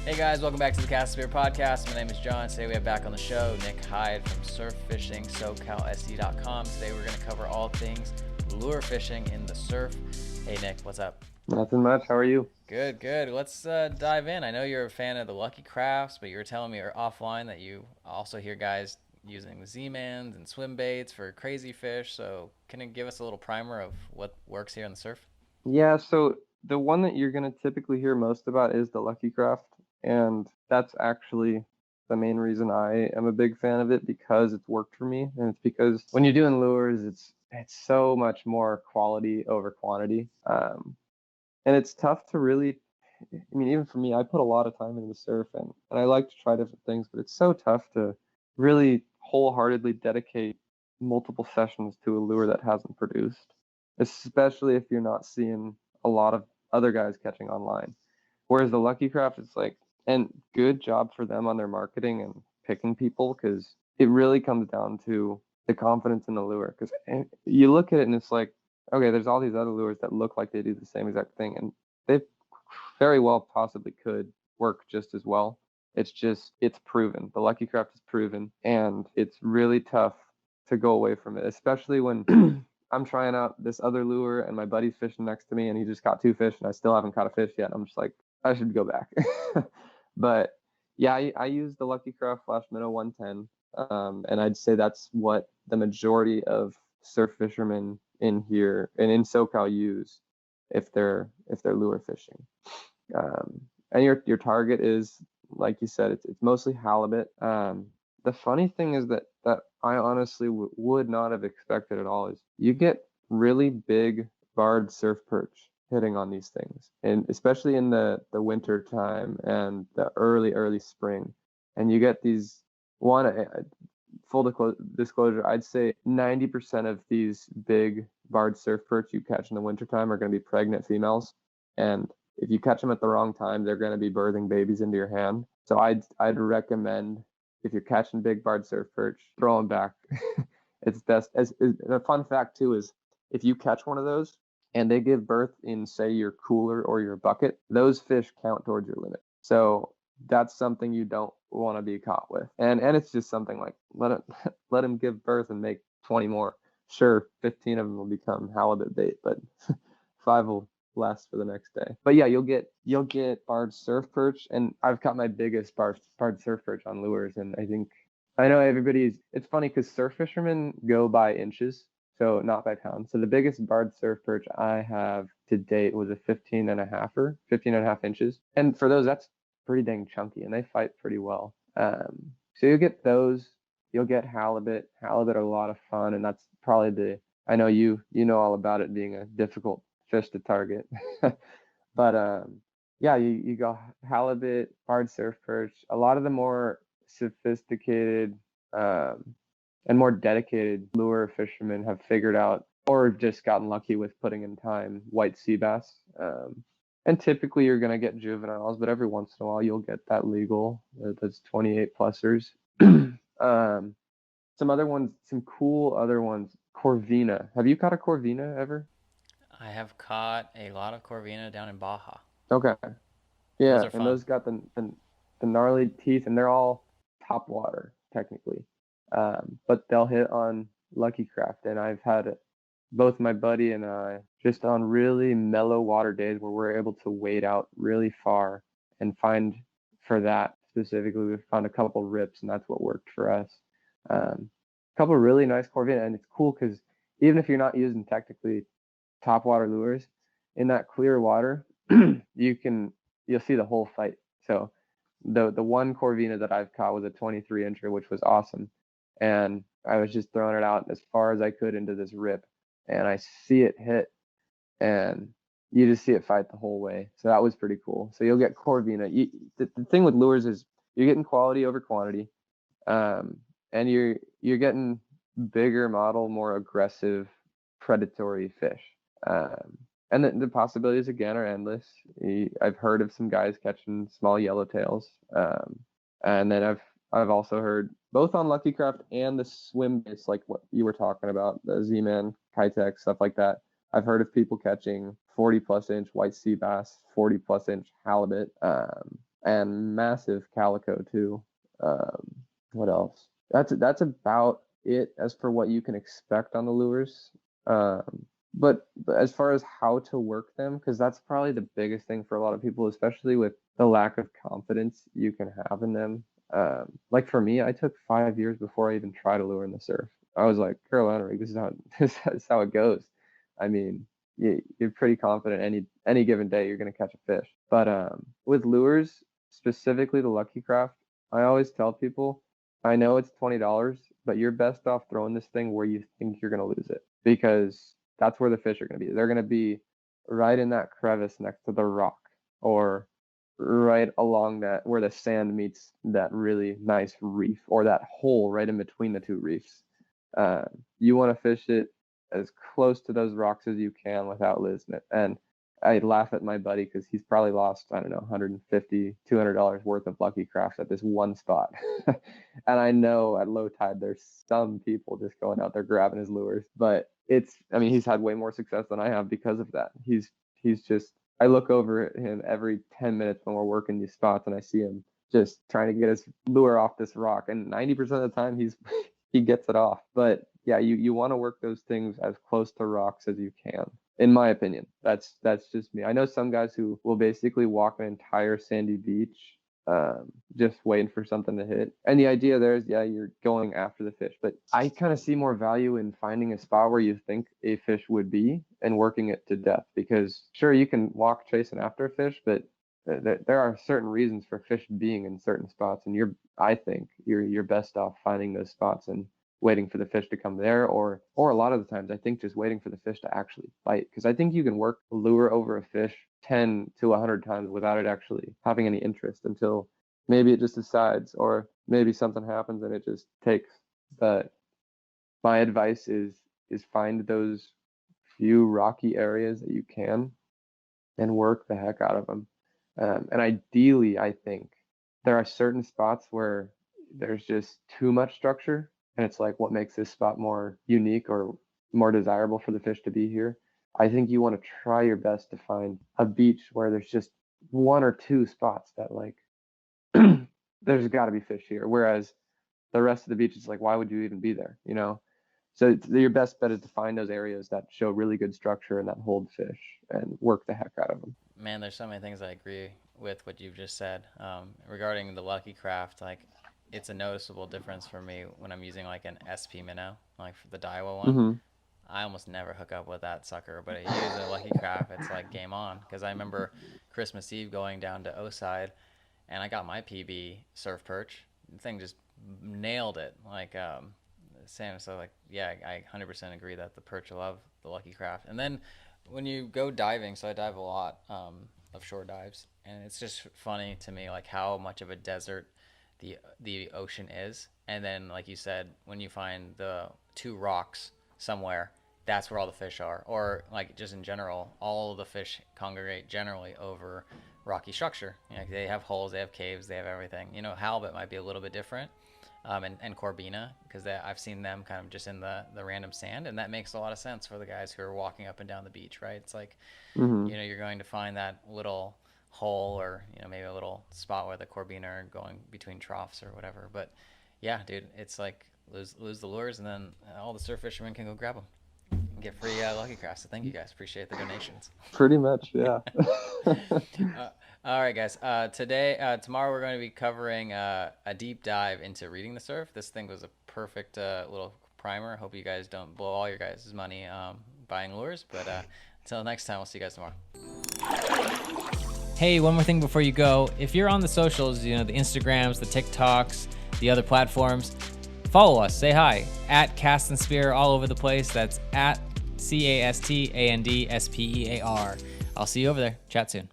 Hey guys, welcome back to the Cast Spear Podcast. My name is John. Today we have back on the show Nick Heid from spearfishing SoCalSE.com. Today we're going to cover all things lure fishing in the surf. Hey Nick, what's up? Nothing much. How are you? Good, good. Let's dive in. I know you're a fan of the Lucky Crafts, but you were telling me offline that you also hear guys using Zmans and swim baits for crazy fish. So can you give us a little primer of what works here in the surf? Yeah, so the one that you're going to typically hear most about is the Lucky Craft, and that's actually the main reason I am a big fan of it because it's worked for me, and it's because when you're doing lures, it's so much more quality over quantity, and it's tough to really. I mean, even for me, I put a lot of time into the surf, and I like to try different things, but it's so tough to really wholeheartedly dedicate multiple sessions to a lure that hasn't produced, especially if you're not seeing a lot of other guys catching online. Whereas the Lucky Craft, it's like, and good job for them on their marketing and picking people because it really comes down to the confidence in the lure. Because you look at it and it's like, okay, there's all these other lures that look like they do the same exact thing, and they very well possibly could work just as well. It's just, it's proven. The Lucky Craft is proven, and it's really tough to go away from it, especially when I'm trying out this other lure and my buddy's fishing next to me and he just caught two fish and I still haven't caught a fish yet. I'm just like, I should go back. But yeah, I use the Lucky Craft Flash Minnow 110. And I'd say that's what the majority of surf fishermen in here and in SoCal use if they're lure fishing. And your target is, like you said, it's mostly halibut. The funny thing is that I honestly would not have expected at all is you get really big barred surf perch hitting on these things, and especially in the winter time and the early spring, and you get these one full disclosure, I'd say 90% of these big barred surf perch you catch in the wintertime are going to be pregnant females. And if you catch them at the wrong time, they're going to be birthing babies into your hand. So I'd recommend if you're catching big barred surf perch, throw them back. It's best. And a fun fact too is if you catch one of those and they give birth in say your cooler or your bucket, those fish count towards your limit. So that's something you don't want to be caught with. And it's just something like let it let them give birth and make 20 more. Sure, 15 of them will become halibut bait, but five will last for the next day. But yeah, you'll get barred surf perch, and I've caught my biggest barred surf perch on lures, and I know everybody's. It's funny because surf fishermen go by inches, so not by pounds. So the biggest barred surf perch I have to date was a 15 and a halfer, 15 and a half inches, and for those that's pretty dang chunky, and they fight pretty well. So you'll get those. You'll get halibut. Halibut are a lot of fun, and that's probably the. I know you know all about it being a difficult fish to target. But yeah, you go halibut, barred surf perch. A lot of the more sophisticated and more dedicated lure fishermen have figured out or just gotten lucky with putting in time white sea bass. And typically you're going to get juveniles, but every once in a while you'll get that legal, that's 28 plusers. Some other ones, some cool other ones. Corvina. Have you caught a Corvina ever? I have caught a lot of Corvina down in Baja. Okay. Those Yeah, are and fun. those got the gnarly teeth, and they're all top water technically, but they'll hit on Lucky Craft, and I've had both my buddy and I just on really mellow water days where we're able to wade out really far and find for that specifically we found a couple rips, and that's what worked for us. A couple really nice Corvina, and it's cool because even if you're not using technically top water lures in that clear water, you can you'll see the whole fight. So the one Corvina that I've caught was a 23 incher, which was awesome, and I was just throwing it out as far as I could into this rip, and I see it hit, and you just see it fight the whole way. So that was pretty cool. So you'll get Corvina. The thing with lures is you're getting quality over quantity, and you're getting bigger model, more aggressive, predatory fish. Um, and the possibilities again are endless. I've heard of some guys catching small yellowtails, and then I've also heard both on Lucky Craft and the swim baits, like what you were talking about, the Z-Man, Kitech, stuff like that. I've heard of people catching 40 plus inch white sea bass, 40 plus inch halibut. and massive calico too. Um, what else? That's about it as for what you can expect on the lures. Um, but as far as how to work them, because that's probably the biggest thing for a lot of people, especially with the lack of confidence you can have in them. Like for me, I took 5 years before I even tried a lure in the surf. I was like, Carolina rig, this is how this is how it goes. I mean, you're pretty confident any given day you're gonna catch a fish. But with lures, specifically the Lucky Craft, I always tell people, I know it's $20, but you're best off throwing this thing where you think you're gonna lose it because that's where the fish are gonna be. They're gonna be right in that crevice next to the rock, or right along that where the sand meets that really nice reef, or that hole right in between the two reefs. Uh, you want to fish it as close to those rocks as you can without losing it. And I laugh at my buddy because he's probably lost, I don't know, 150, $200 worth of Lucky Crafts at this one spot. And I know at low tide, there's some people just going out there grabbing his lures, but I mean, he's had way more success than I have because of that. He's just, I look over at him every 10 minutes when we're working these spots and I see him just trying to get his lure off this rock. And 90% of the time he gets it off. But yeah, you want to work those things as close to rocks as you can. In my opinion, that's just me. I know some guys who will basically walk an entire sandy beach, just waiting for something to hit. And the idea there is, yeah, you're going after the fish, but I kind of see more value in finding a spot where you think a fish would be and working it to death. Because sure, you can walk chasing after a fish, but there are certain reasons for fish being in certain spots, and I think you're best off finding those spots and waiting for the fish to come there, or a lot of the times I think just waiting for the fish to actually bite, because I think you can work a lure over a fish 10 to 100 times without it actually having any interest until maybe it just decides, or maybe something happens and it just takes. But my advice is find those few rocky areas that you can and work the heck out of them. And ideally, I think there are certain spots where there's just too much structure, and it's like what makes this spot more unique or more desirable for the fish to be here. I think you want to try your best to find a beach where there's just one or two spots that like there's got to be fish here, whereas the rest of the beach is like, why would you even be there? You know? So your best bet is to find those areas that show really good structure and that hold fish and work the heck out of them. Man, there's so many things I agree with what you've just said. Regarding the Lucky Craft, like it's a noticeable difference for me when I'm using like an SP minnow, like for the Daiwa one. Mm-hmm. I almost never hook up with that sucker, but if you use a Lucky Craft, it's like game on. Because I remember Christmas Eve going down to Oside, and I got my PB surf perch. The thing just nailed it. Like Sam, so like yeah, I 100% agree that the perch love the Lucky Craft. And then when you go diving, so I dive a lot of shore dives, and it's just funny to me like how much of a desert the ocean is. And then like you said, when you find the two rocks somewhere, that's where all the fish are. Or like just in general, all of the fish congregate generally over rocky structure. You know, they have holes, they have caves, they have everything. You know, halibut might be a little bit different, and Corbina, because I've seen them kind of just in the random sand, and that makes a lot of sense for the guys who are walking up and down the beach, right? It's like, Mm-hmm. you know, you're going to find that little hole, or you know maybe a little spot where the Corbina are going between troughs or whatever. But yeah, dude, it's like lose the lures, and then all the surf fishermen can go grab them and get free Lucky Crafts. So thank you guys, appreciate the donations. Pretty much, yeah. All right, guys. Tomorrow we're going to be covering a deep dive into reading the surf. This thing was a perfect little primer. Hope you guys don't blow all your guys' money buying lures. But until next time, we'll see you guys tomorrow. Hey, one more thing before you go. If you're on the socials, you know, the Instagrams, the TikToks, the other platforms, follow us. Say hi. At Cast and Spear all over the place. That's at CASTANDSPEAR. I'll see you over there. Chat soon.